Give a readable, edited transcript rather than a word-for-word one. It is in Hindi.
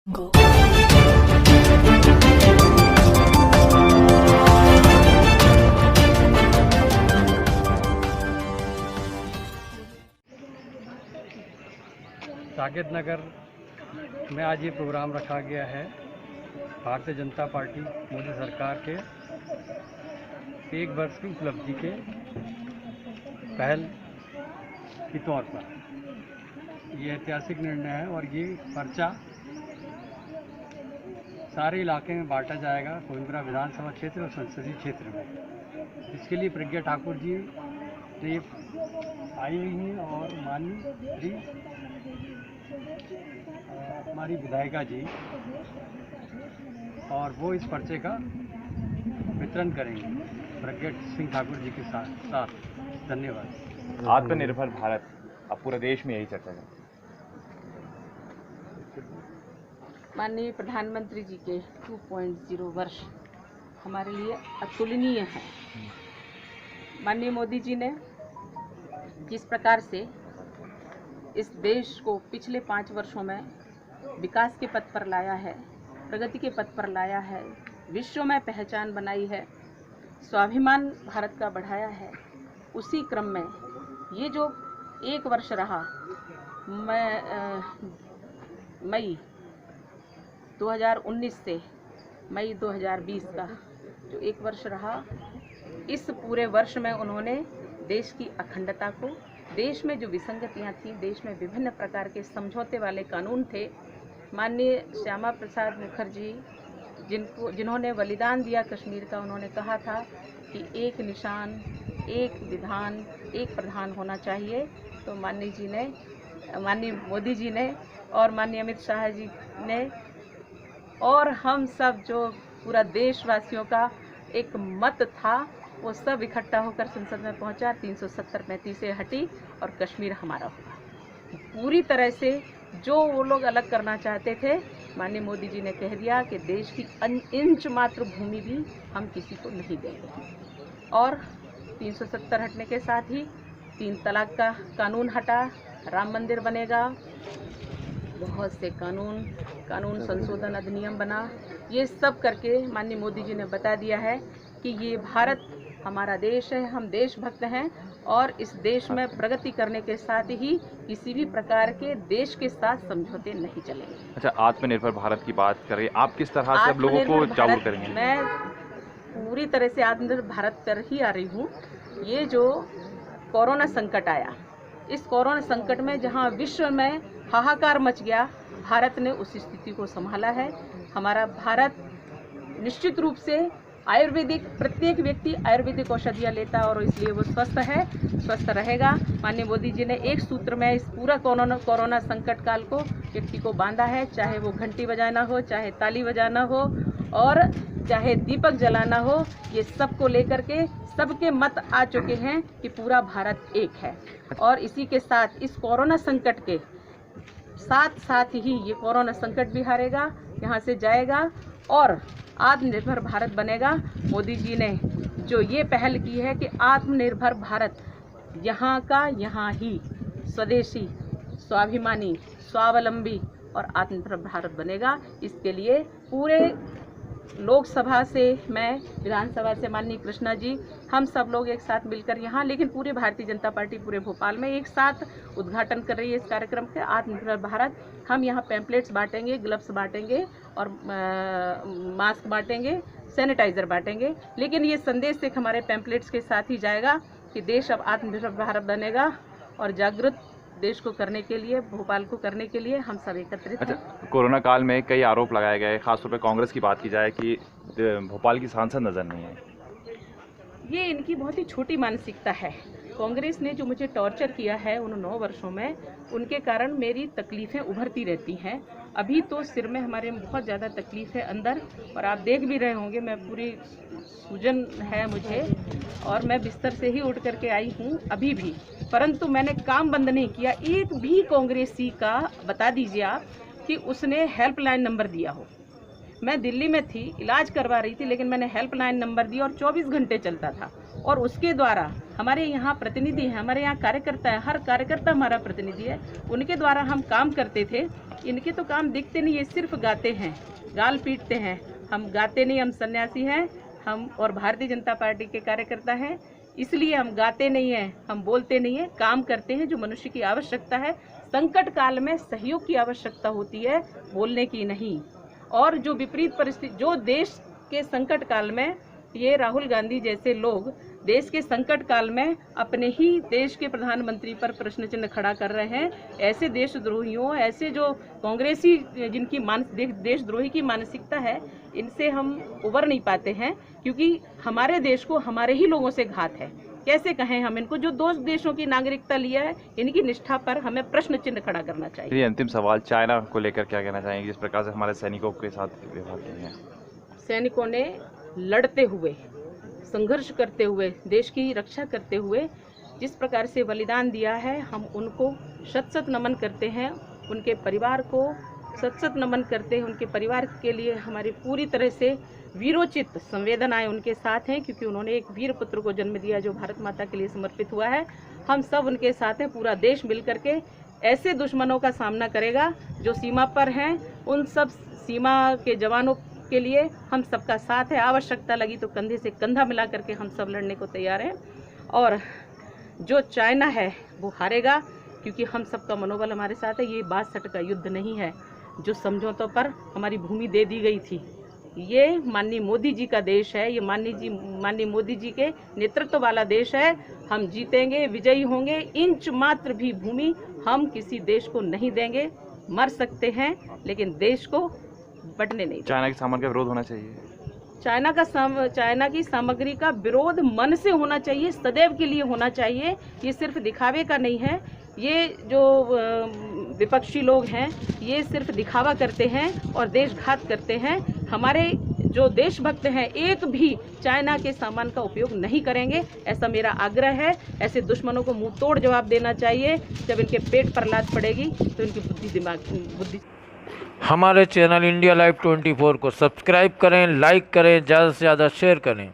Go. साकेत नगर में आज ये प्रोग्राम रखा गया है भारतीय जनता पार्टी मोदी सरकार के 1 वर्ष की उपलब्धि के पहल के तौर पर। ये ऐतिहासिक निर्णय है और ये पर्चा सारे इलाके में बांटा जाएगा, कोइंबरा विधानसभा क्षेत्र और संसदीय क्षेत्र में। इसके लिए प्रज्ञा ठाकुर जी ने आई हुई हैं और माननीय हमारी विधायिका जी, और वो इस पर्चे का वितरण करेंगे प्रज्ञा सिंह ठाकुर जी के साथ। धन्यवाद। आत्मनिर्भर भारत अब पूरे देश में यही चर्चा है। माननीय प्रधानमंत्री जी के 2.0 वर्ष हमारे लिए अतुलनीय है। माननीय मोदी जी ने जिस प्रकार से इस देश को पिछले 5 वर्षों में विकास के पथ पर लाया है, प्रगति के पथ पर लाया है, विश्व में पहचान बनाई है, स्वाभिमान भारत का बढ़ाया है, उसी क्रम में ये जो 1 वर्ष रहा, मई 2019 से मई 2020 का जो 1 वर्ष रहा, इस पूरे वर्ष में उन्होंने देश की अखंडता को, देश में जो विसंगतियां थीं, देश में विभिन्न प्रकार के समझौते वाले कानून थे, माननीय श्यामा प्रसाद मुखर्जी जिन्होंने बलिदान दिया कश्मीर का, उन्होंने कहा था कि एक निशान, एक विधान, एक प्रधान होना चाहिए। तो माननीय मोदी जी ने और माननीय अमित शाह जी ने और हम सब जो पूरा देशवासियों का एक मत था, वो सब इकट्ठा होकर संसद में पहुंचा। 370-35 से हटी और कश्मीर हमारा हुआ। पूरी तरह से जो वो लोग अलग करना चाहते थे, माननीय मोदी जी ने कह दिया कि देश की इंच मात्र भूमि भी हम किसी को नहीं देंगे। और 370 हटने के साथ ही 3 तलाक का कानून हटा, राम मंदिर बनेगा, बहुत से कानून संशोधन अधिनियम बना। ये सब करके माननीय मोदी जी ने बता दिया है कि ये भारत हमारा देश है, हम देशभक्त हैं और इस देश में प्रगति करने के साथ ही किसी भी प्रकार के देश के साथ समझौते नहीं चलेंगे। अच्छा, आत्मनिर्भर भारत की बात करें, आप किस तरह से अब लोगों को जागरूक करेंगे? मैं पूरी तरह से आत्मनिर्भर भारत कर ही आ रही हूँ। ये जो कोरोना संकट आया, इस कोरोना संकट में जहाँ विश्व में हाहाकार मच गया, भारत ने उस स्थिति को संभाला है। हमारा भारत निश्चित रूप से आयुर्वेदिक, प्रत्येक व्यक्ति आयुर्वेदिक औषधियाँ लेता है और इसलिए वो स्वस्थ है, स्वस्थ रहेगा। माननीय मोदी जी ने एक सूत्र में इस पूरा कोरोना संकट काल को व्यक्ति को बांधा है, चाहे वो घंटी बजाना हो, चाहे ताली बजाना हो और चाहे दीपक जलाना हो। ये सबको लेकर के सबके मत आ चुके हैं कि पूरा भारत एक है। और इसी के साथ इस कोरोना संकट के साथ ही ये कोरोना संकट भी हारेगा, यहाँ से जाएगा और आत्मनिर्भर भारत बनेगा। मोदी जी ने जो ये पहल की है कि आत्मनिर्भर भारत यहाँ का यहाँ ही, स्वदेशी, स्वाभिमानी, स्वावलंबी और आत्मनिर्भर भारत बनेगा। इसके लिए पूरे लोकसभा से मैं, विधानसभा से माननीय कृष्णा जी, हम सब लोग एक साथ मिलकर यहाँ, लेकिन पूरे भारतीय जनता पार्टी पूरे भोपाल में एक साथ उद्घाटन कर रही है इस कार्यक्रम के, आत्मनिर्भर भारत। हम यहाँ पैम्पलेट्स बांटेंगे, ग्लव्स बांटेंगे और मास्क बांटेंगे, सैनिटाइजर बांटेंगे, लेकिन ये संदेश एक हमारे पैम्पलेट्स के साथ ही जाएगा कि देश अब आत्मनिर्भर भारत बनेगा और जागरूक देश को करने के लिए, भोपाल को करने के लिए हम सब एकत्रित हैं। अच्छा, कोरोना काल में कई आरोप लगाए गए, खासतौर पे कांग्रेस की बात की जाए कि भोपाल की सांसद नजर नहीं है। ये इनकी बहुत ही छोटी मानसिकता है। कांग्रेस ने जो मुझे टॉर्चर किया है उन 9 वर्षों में, उनके कारण मेरी तकलीफ़ें उभरती रहती हैं। अभी तो सिर में हमारे बहुत ज़्यादा तकलीफ़ है अंदर, और आप देख भी रहे होंगे मैं पूरी सूजन है मुझे और मैं बिस्तर से ही उठ करके आई हूँ अभी भी, परंतु मैंने काम बंद नहीं किया। एक भी कांग्रेसी का बता दीजिए आप कि उसने हेल्पलाइन नंबर दिया हो। मैं दिल्ली में थी, इलाज करवा रही थी, लेकिन मैंने हेल्पलाइन नंबर दिया और 24 घंटे चलता था और उसके द्वारा हमारे यहाँ प्रतिनिधि हैं, हमारे यहाँ कार्यकर्ता है, हर कार्यकर्ता हमारा प्रतिनिधि है, उनके द्वारा हम काम करते थे इनके तो काम दिखते नहीं, ये सिर्फ गाते हैं, गाल पीटते हैं। हम गाते नहीं, हम सन्यासी हैं, हम और भारतीय जनता पार्टी के कार्यकर्ता हैं, इसलिए हम गाते नहीं हैं, हम बोलते नहीं हैं, काम करते हैं जो मनुष्य की आवश्यकता है। संकट काल में सहयोग की आवश्यकता होती है, बोलने की नहीं। और जो विपरीत परिस्थिति, जो देश के संकट काल में ये राहुल गांधी जैसे लोग देश के संकट काल में अपने ही देश के प्रधानमंत्री पर प्रश्न चिन्ह खड़ा कर रहे हैं, ऐसे देशद्रोहियों, ऐसे जो कांग्रेसी जिनकी देशद्रोही की मानसिकता है, इनसे हम उबर नहीं पाते हैं, क्योंकि हमारे देश को हमारे ही लोगों से घात है। कैसे कहें हम इनको, जो दो देशों की नागरिकता लिया है, इनकी निष्ठा पर हमें प्रश्न चिन्ह खड़ा करना चाहिए। ये अंतिम सवाल, चाइना को लेकर क्या कहना चाहेंगे, जिस प्रकार से हमारे सैनिकों के साथ व्यवहार किया है? सैनिकों ने लड़ते हुए, संघर्ष करते हुए, देश की रक्षा करते हुए जिस प्रकार से बलिदान दिया है, हम उनको शत शत नमन करते हैं। उनके परिवार को शत शत नमन करते हैं। उनके परिवार के लिए हमारी पूरी तरह से वीरोचित संवेदनाएं उनके साथ हैं, क्योंकि उन्होंने एक वीर पुत्र को जन्म दिया जो भारत माता के लिए समर्पित हुआ है। हम सब उनके साथ हैं। पूरा देश मिलकर के ऐसे दुश्मनों का सामना करेगा जो सीमा पर हैं। उन सब सीमा के जवानों के लिए हम सबका साथ है। आवश्यकता लगी तो कंधे से कंधा मिला करके हम सब लड़ने को तैयार हैं। और जो चाइना है वो हारेगा, क्योंकि हम सबका मनोबल हमारे साथ है। ये 62 का युद्ध नहीं है जो समझौतों पर हमारी भूमि दे दी गई थी। ये माननीय मोदी जी का देश है, ये माननीय मोदी जी के नेतृत्व वाला देश है। हम जीतेंगे, विजयी होंगे। इंच मात्र भी भूमि हम किसी देश को नहीं देंगे। मर सकते हैं लेकिन देश को बटने नहीं देंगे। चाइना के सामान का विरोध होना चाहिए। चाइना की सामग्री का विरोध मन से होना चाहिए, सदैव के लिए होना चाहिए। ये सिर्फ दिखावे का नहीं है। ये जो विपक्षी लोग हैं ये सिर्फ दिखावा करते हैं और देशघात करते हैं। हमारे जो देशभक्त हैं एक भी चाइना के सामान का उपयोग नहीं करेंगे, ऐसा मेरा आग्रह है। ऐसे दुश्मनों को मुंह तोड़ जवाब देना चाहिए। जब इनके पेट पर लात पड़ेगी तो इनकी बुद्धि हमारे चैनल इंडिया लाइव 24 को सब्सक्राइब करें, लाइक करें, ज़्यादा से ज़्यादा शेयर करें।